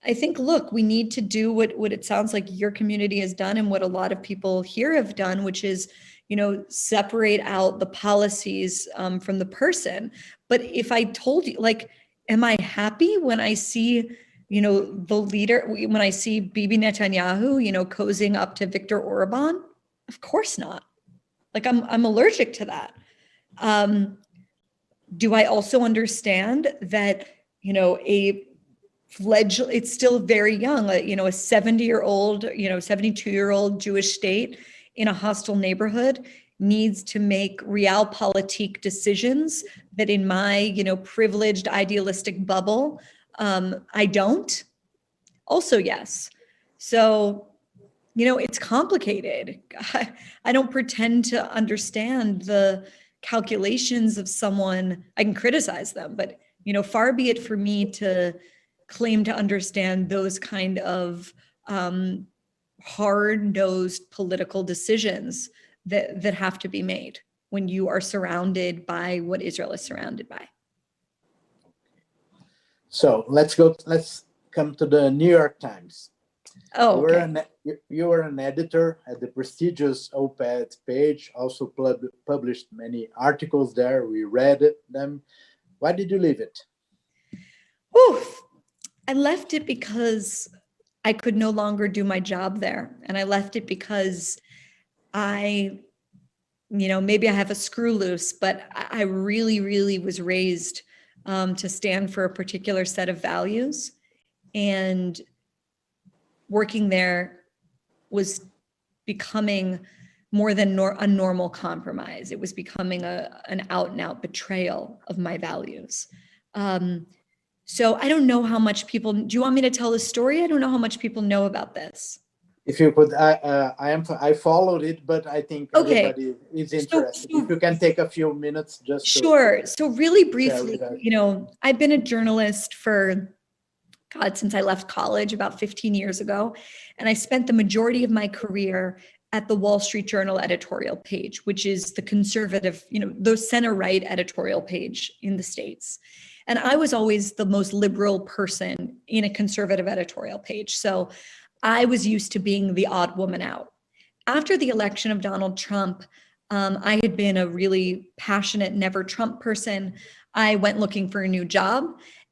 I think, look, we need to do what it sounds like your community has done and what a lot of people here have done, which is, you know, separate out the policies from the person. But if I told you, like, am I happy when I see, you know, the leader, when I see Bibi Netanyahu, you know, cozying up to Viktor Orban? Of course not. Like, I'm allergic to that. Do I also understand that, you know, it's still very young, you know, a 70-year-old, you know, 72-year-old Jewish state in a hostile neighborhood needs to make realpolitik decisions that in my, you know, privileged idealistic bubble, I don't? Also, yes. So, you know, it's complicated. I don't pretend to understand the calculations of someone. I can criticize them, but, you know, far be it for me to claim to understand those kind of hard-nosed political decisions that have to be made when you are surrounded by what Israel is surrounded by. So let's come to the New York Times. Oh, okay. You were an editor at the prestigious op-ed page, also published many articles there. We read them. Why did you leave it? Oof. I left it because I could no longer do my job there. And I left it because you know, maybe I have a screw loose, but I really, really was raised to stand for a particular set of values. And working there was becoming more than a normal compromise. It was becoming an out and out betrayal of my values. So I don't know how much people, do you want me to tell the story? I don't know how much people know about this. If you could, I followed it, but I think everybody is interested. If you can take a few minutes just Sure. So really briefly, you know, I've been a journalist for, God, since I left college about 15 years ago. And I spent the majority of my career at the Wall Street Journal editorial page, which is the conservative, you know, the center-right editorial page in the States. And I was always the most liberal person in a conservative editorial page. So I was used to being the odd woman out. After the election of Donald Trump, I had been a really passionate never Trump person. I went looking for a new job,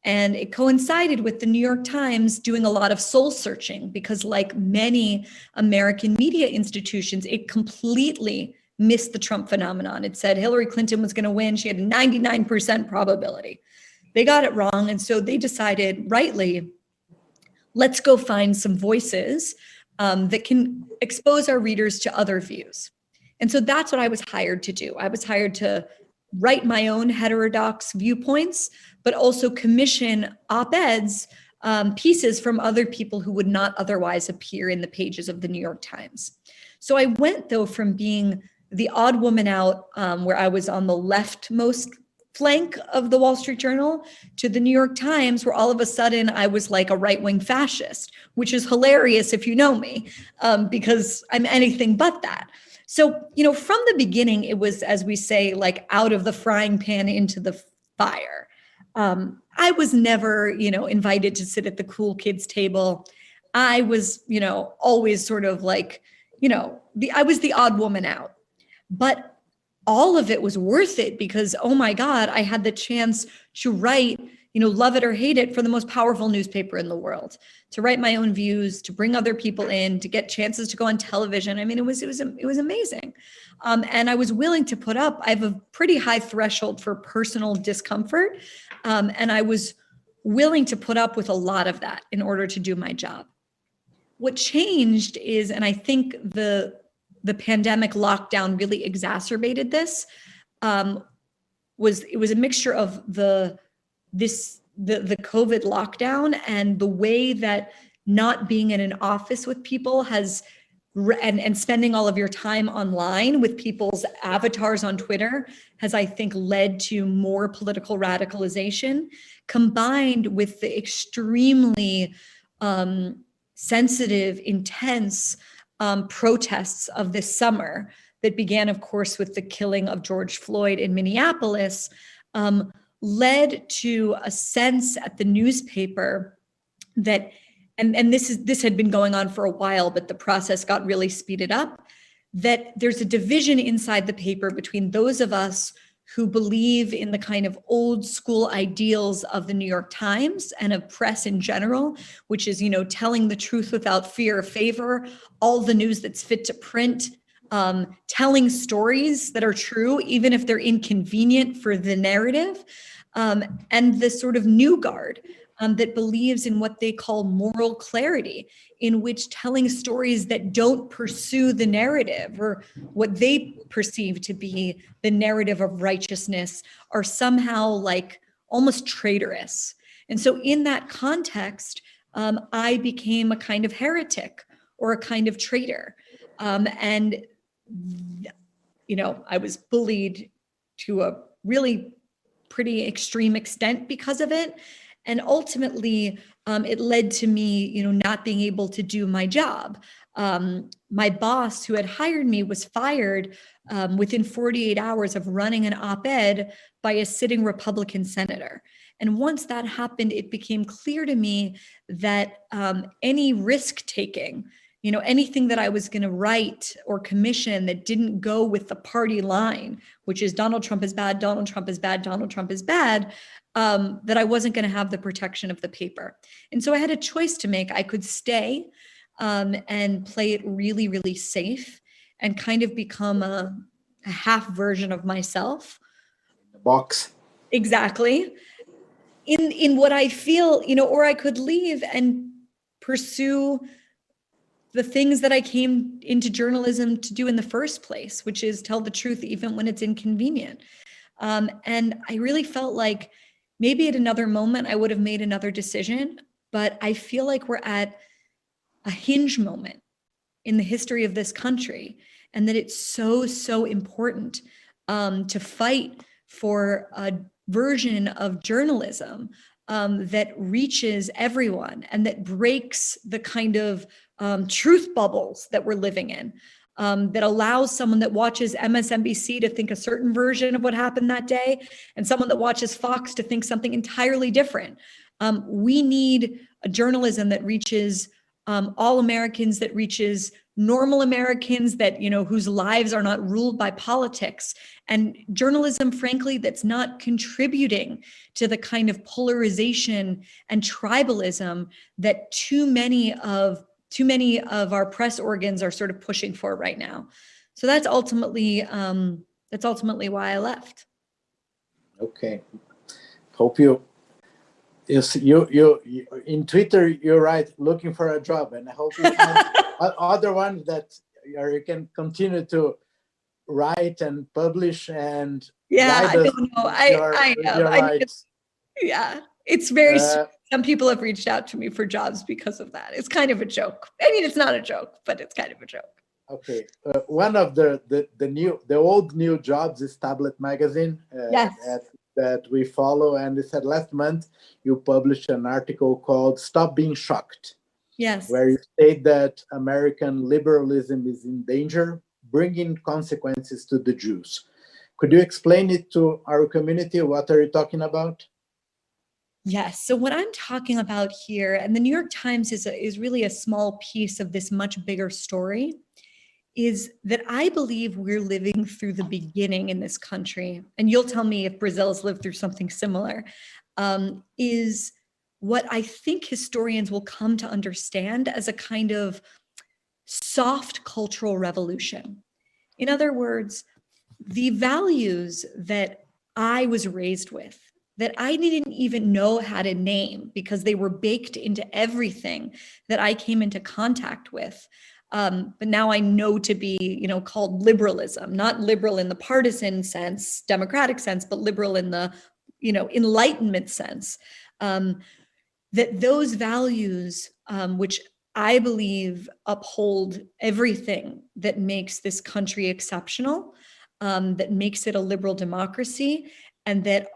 and it coincided with the New York Times doing a lot of soul searching because, like many American media institutions, it completely missed the Trump phenomenon. It said Hillary Clinton was going to win. She had a 99% probability. They got it wrong. And so they decided, rightly, let's go find some voices that can expose our readers to other views. And so that's what I was hired to do. I was hired to write my own heterodox viewpoints, but also commission op-eds, pieces from other people who would not otherwise appear in the pages of the New York Times. So I went, though, from being the odd woman out, where I was on the leftmost flank of the Wall Street Journal, to the New York Times, where all of a sudden I was like a right-wing fascist, which is hilarious if you know me, because I'm anything but that. So, you know, from the beginning, it was, as we say, like out of the frying pan into the fire. I was never, you know, invited to sit at the cool kids table. I was, you know, always sort of like, you know, I was the odd woman out. But all of it was worth it because, oh my God, I had the chance to write, you know, love it or hate it, for the most powerful newspaper in the world, to write my own views, to bring other people in, to get chances to go on television. I mean, it was amazing. And I was willing to put up, I have a pretty high threshold for personal discomfort. And I was willing to put up with a lot of that in order to do my job. What changed is, and I think the pandemic lockdown really exacerbated this, it was a mixture of the COVID lockdown and the way that not being in an office with people has, and spending all of your time online with people's avatars on Twitter has, I think, led to more political radicalization, combined with the extremely sensitive, intense protests of this summer that began, of course, with the killing of George Floyd in Minneapolis, led to a sense at the newspaper that, and this had been going on for a while, but the process got really speeded up, that there's a division inside the paper between those of us who believe in the kind of old school ideals of the New York Times and of press in general, which is, telling the truth without fear or favor, all the news that's fit to print, telling stories that are true, even if they're inconvenient for the narrative, and the sort of new guard that believes in what they call moral clarity, in which telling stories that don't pursue the narrative or what they perceive to be the narrative of righteousness are somehow like almost traitorous. And so in that context, I became a kind of heretic or a kind of traitor. And I was bullied to a really pretty extreme extent because of it. And ultimately, it led to me, not being able to do my job. My boss, who had hired me, was fired within 48 hours of running an op-ed by a sitting Republican senator. And once that happened, it became clear to me that any risk-taking, anything that I was going to write or commission that didn't go with the party line, which is Donald Trump is bad, Donald Trump is bad, Donald Trump is bad, that I wasn't going to have the protection of the paper. And so I had a choice to make. I could stay and play it really, really safe and kind of become a half version of myself. The box. Exactly. In what I feel, or I could leave and pursue the things that I came into journalism to do in the first place, which is tell the truth even when it's inconvenient. And I really felt like maybe at another moment I would have made another decision, but I feel like we're at a hinge moment in the history of this country, and that it's so, so important to fight for a version of journalism that reaches everyone and that breaks the kind of truth bubbles that we're living in, that allows someone that watches MSNBC to think a certain version of what happened that day, and someone that watches Fox to think something entirely different. We need a journalism that reaches all Americans, that reaches normal Americans, that, whose lives are not ruled by politics, and journalism, frankly, that's not contributing to the kind of polarization and tribalism that too many of our press organs are sort of pushing for right now. So that's ultimately why I left. Okay. Hope you in Twitter, you write looking for a job, and I hope you find other ones that you can continue to write and publish and I don't know. I am. Yeah, it's very. Some people have reached out to me for jobs because of that. It's kind of a joke. I mean, it's not a joke, but it's kind of a joke. Okay, one of the old new jobs is Tablet Magazine. Yes. That we follow, and it said last month you published an article called "Stop Being Shocked." Yes. Where you state that American liberalism is in danger, bringing consequences to the Jews. Could you explain it to our community? What are you talking about? Yes. So what I'm talking about here, and the New York Times is really a small piece of this much bigger story, is that I believe we're living through the beginning in this country, and you'll tell me if Brazil's lived through something similar, is what I think historians will come to understand as a kind of soft cultural revolution, In other words, the values that I was raised with, that I didn't even know how to name because they were baked into everything that I came into contact with. But now I know to be, called liberalism, not liberal in the partisan sense, democratic sense, but liberal in the, Enlightenment sense. That those values, which I believe uphold everything that makes this country exceptional, that makes it a liberal democracy, and that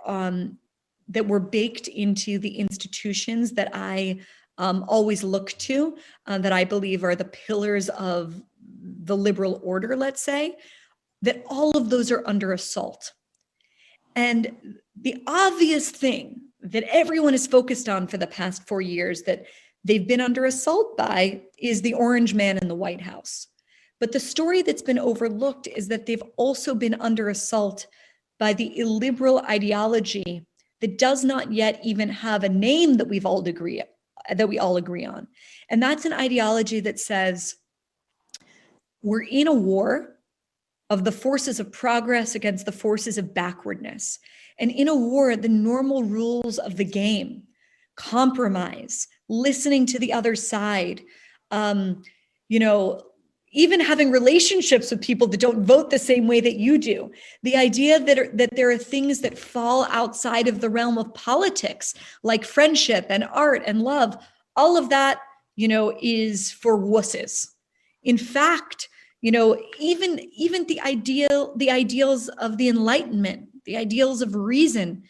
were baked into the institutions that I always look to, that I believe are the pillars of the liberal order, let's say, that all of those are under assault. And the obvious thing that everyone is focused on for the past 4 years that they've been under assault by is the orange man in the White House. But the story that's been overlooked is that they've also been under assault by the illiberal ideology that does not yet even have a name that we all agree on. And that's an ideology that says we're in a war of the forces of progress against the forces of backwardness. And in a war, the normal rules of the game, compromise, listening to the other side, even having relationships with people that don't vote the same way that you do. The idea that there are things that fall outside of the realm of politics, like friendship and art and love, all of that, is for wusses. In fact, even the ideals of the Enlightenment, the ideals of reason,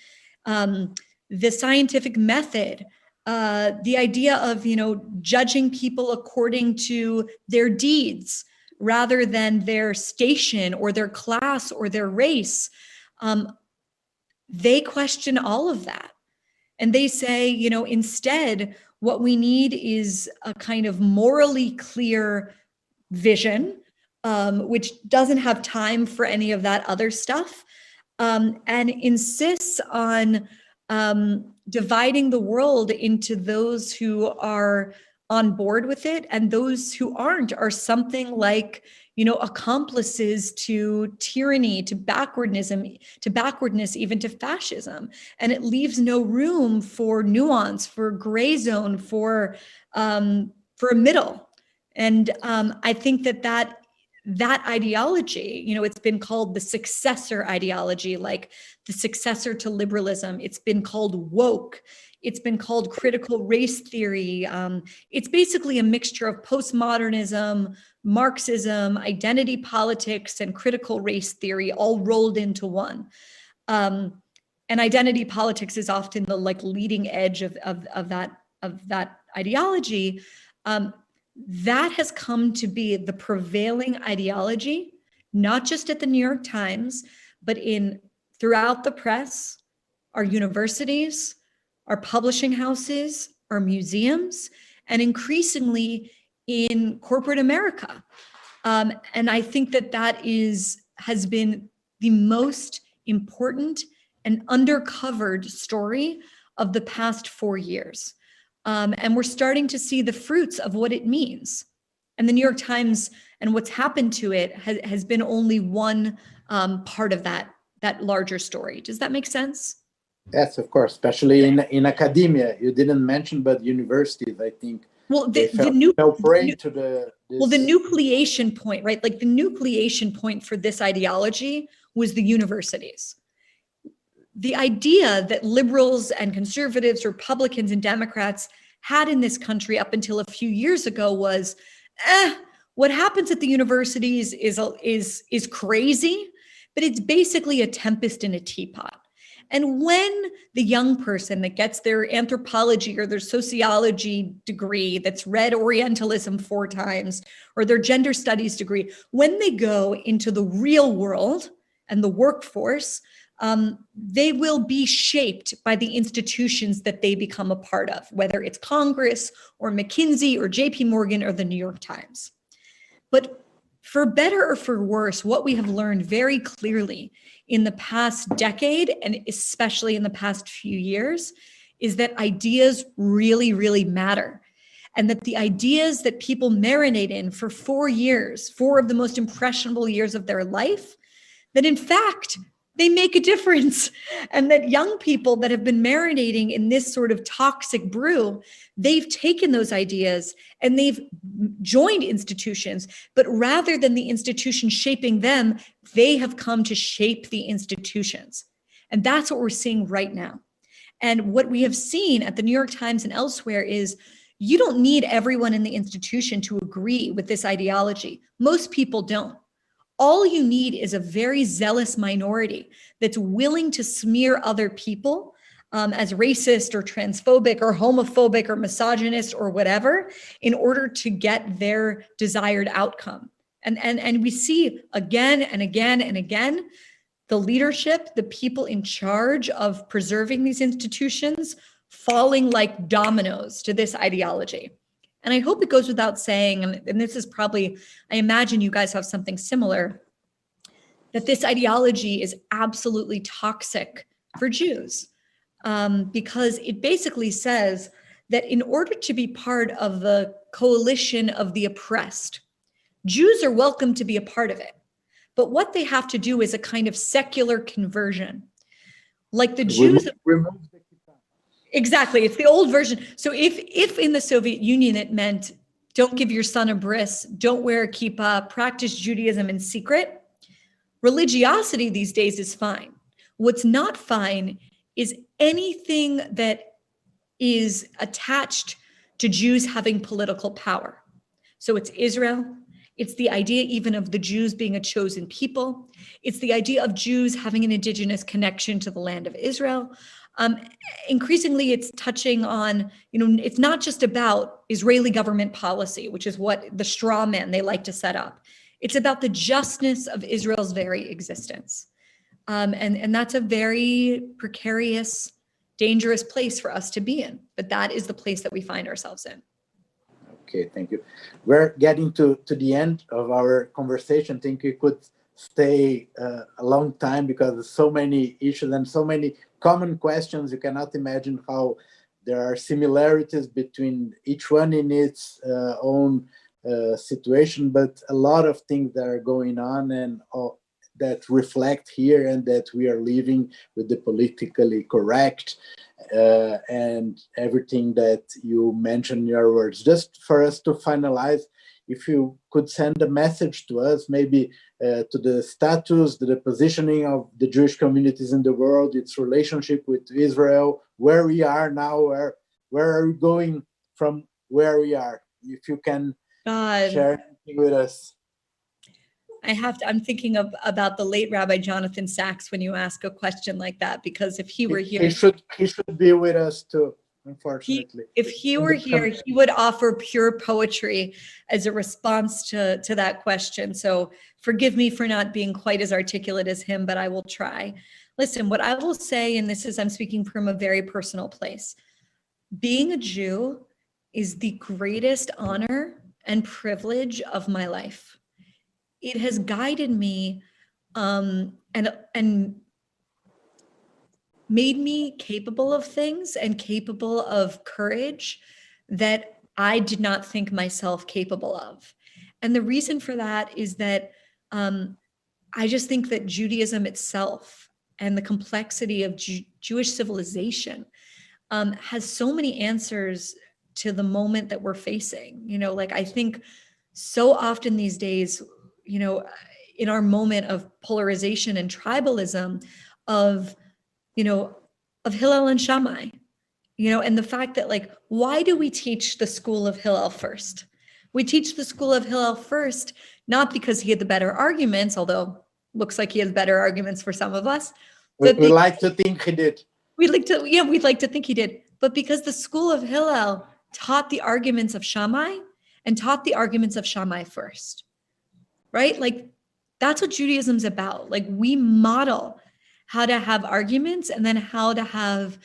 the scientific method, the idea of, judging people according to their deeds rather than their station or their class or their race, they question all of that. And they say, instead, what we need is a kind of morally clear vision, which doesn't have time for any of that other stuff, and insists on dividing the world into those who are on board with it and those who aren't are something like, accomplices to tyranny, to backwardness, even to fascism. And it leaves no room for nuance, for gray zone, for a middle. And I think that ideology, it's been called the successor ideology, like the successor to liberalism. It's been called woke. It's been called critical race theory. It's basically a mixture of postmodernism, Marxism, identity politics, and critical race theory all rolled into one. And identity politics is often the leading edge of that ideology. That has come to be the prevailing ideology, not just at the New York Times, but throughout the press, our universities, our publishing houses, our museums, and increasingly in corporate America. And I think that has been the most important and undercovered story of the past 4 years. And we're starting to see the fruits of what it means. And the New York Times and what's happened to it has been only one part of that larger story. Does that make sense? Yes, of course, especially in academia. You didn't mention, but universities, I think, well, the nucleation point, right? Like the nucleation point for this ideology was the universities. The idea that liberals and conservatives, Republicans and Democrats had in this country up until a few years ago was, what happens at the universities is crazy, but it's basically a tempest in a teapot. And when the young person that gets their anthropology or their sociology degree that's read Orientalism 4 times, or their gender studies degree, when they go into the real world and the workforce, they will be shaped by the institutions that they become a part of, whether it's Congress or McKinsey or JP Morgan or the New York Times. But for better or for worse, what we have learned very clearly in the past decade, and especially in the past few years, is that ideas really, really matter. and that the ideas that people marinate in for 4 years, 4 of the most impressionable years of their life, that in fact, they make a difference. And that young people that have been marinating in this sort of toxic brew, they've taken those ideas and they've joined institutions, but rather than the institution shaping them, they have come to shape the institutions. And that's what we're seeing right now. And what we have seen at the New York Times and elsewhere is you don't need everyone in the institution to agree with this ideology. Most people don't. All you need is a very zealous minority that's willing to smear other people as racist or transphobic or homophobic or misogynist or whatever in order to get their desired outcome. And we see again and again and again, the leadership, the people in charge of preserving these institutions falling like dominoes to this ideology. And I hope it goes without saying, and this is probably, I imagine you guys have something similar, that this ideology is absolutely toxic for Jews, because it basically says that in order to be part of the coalition of the oppressed, Jews are welcome to be a part of it. But what they have to do is a kind of secular conversion. Like the Jews... Exactly, it's the old version. So if in the Soviet Union it meant don't give your son a bris, don't wear a kippah, practice Judaism in secret, religiosity these days is fine. What's not fine is anything that is attached to Jews having political power. So it's Israel, it's the idea even of the Jews being a chosen people, it's the idea of Jews having an indigenous connection to the land of Israel. Increasingly, it's touching on, it's not just about Israeli government policy, which is what the straw man they like to set up. It's about the justness of Israel's very existence. And that's a very precarious, dangerous place for us to be in. But that is the place that we find ourselves in. Okay, thank you. We're getting to the end of our conversation. I think we could stay a long time because there's so many issues and so many common questions. You cannot imagine how there are similarities between each one in its own situation, but a lot of things that are going on and that reflect here and that we are living with the politically correct and everything that you mentioned in your words. Just for us to finalize, if you could send a message to us, maybe to the status, the positioning of the Jewish communities in the world, its relationship with Israel, where we are now, where are we going from where we are? If you can share anything with us. I'm thinking about the late Rabbi Jonathan Sachs when you ask a question like that, because if he were here, he should be with us too. Unfortunately, if he were here, he would offer pure poetry as a response to that question. So forgive me for not being quite as articulate as him, but I will try. Listen, what I will say, and this is, I'm speaking from a very personal place. Being a Jew is the greatest honor and privilege of my life. It has guided me and made me capable of things and capable of courage that I did not think myself capable of. And the reason for that is that I just think that Judaism itself and the complexity of Jewish civilization has so many answers to the moment that we're facing. I think so often these days, in our moment of polarization and tribalism, of Hillel and Shammai, and the fact that why do we teach the school of Hillel first? We teach the school of Hillel first, not because he had the better arguments, although looks like he has better arguments for some of us. We like to think he did. We'd like to think he did, but because the school of Hillel taught the arguments of Shammai and taught the arguments of Shammai first, right? That's what Judaism's about. We model how to have arguments and then how to have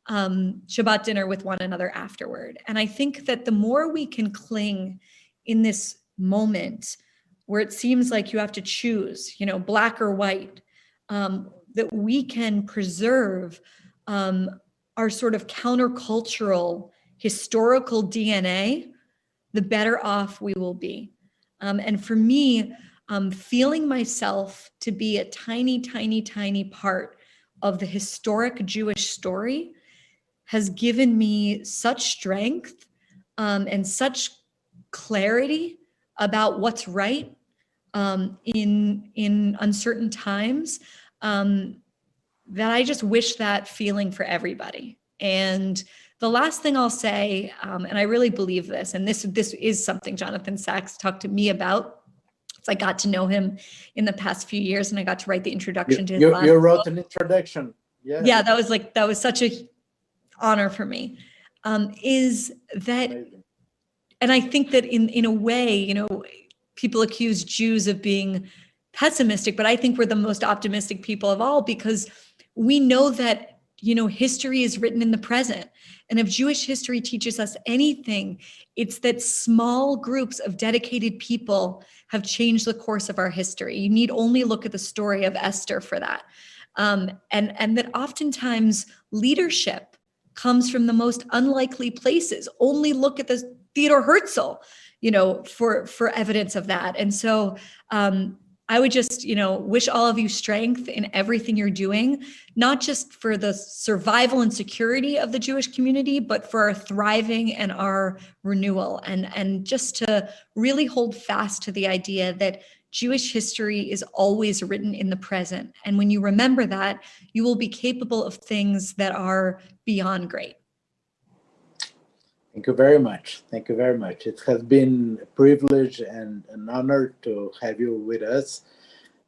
Shabbat dinner with one another afterward. And I think that the more we can cling in this moment where it seems like you have to choose, black or white, that we can preserve our sort of countercultural historical DNA the better off we will be. And for me, feeling myself to be a tiny, tiny, tiny part of the historic Jewish story has given me such strength and such clarity about what's right in uncertain times, that I just wish that feeling for everybody. And the last thing I'll say, and I really believe this, and this is something Jonathan Sacks talked to me about. I got to know him in the past few years, and I got to write the introduction to his last book. You wrote an introduction. Yeah, that was such a honor for me. Is that, amazing. And I think that in a way, you know, people accuse Jews of being pessimistic, but I think we're the most optimistic people of all, because we know that, you know, history is written in the present. And if Jewish history teaches us anything, it's that small groups of dedicated people have changed the course of our history. You need only look at the story of Esther for that. And that oftentimes leadership comes from the most unlikely places. Only look at the Theodore Herzl, you know, for evidence of that. And so I would just, you know, wish all of you strength in everything you're doing, not just for the survival and security of the Jewish community, but for our thriving and our renewal, and just to really hold fast to the idea that Jewish history is always written in the present. And when you remember that, you will be capable of things that are beyond great. Thank you very much. Thank you very much. It has been a privilege and an honor to have you with us.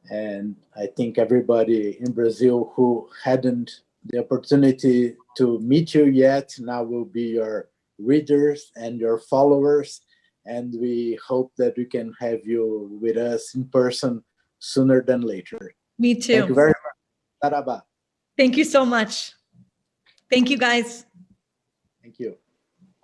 And I think everybody in Brazil who hadn't the opportunity to meet you yet now will be your readers and your followers. And we hope that we can have you with us in person sooner than later. Me too. Thank you very much. Tarabá. Thank you so much. Thank you, guys.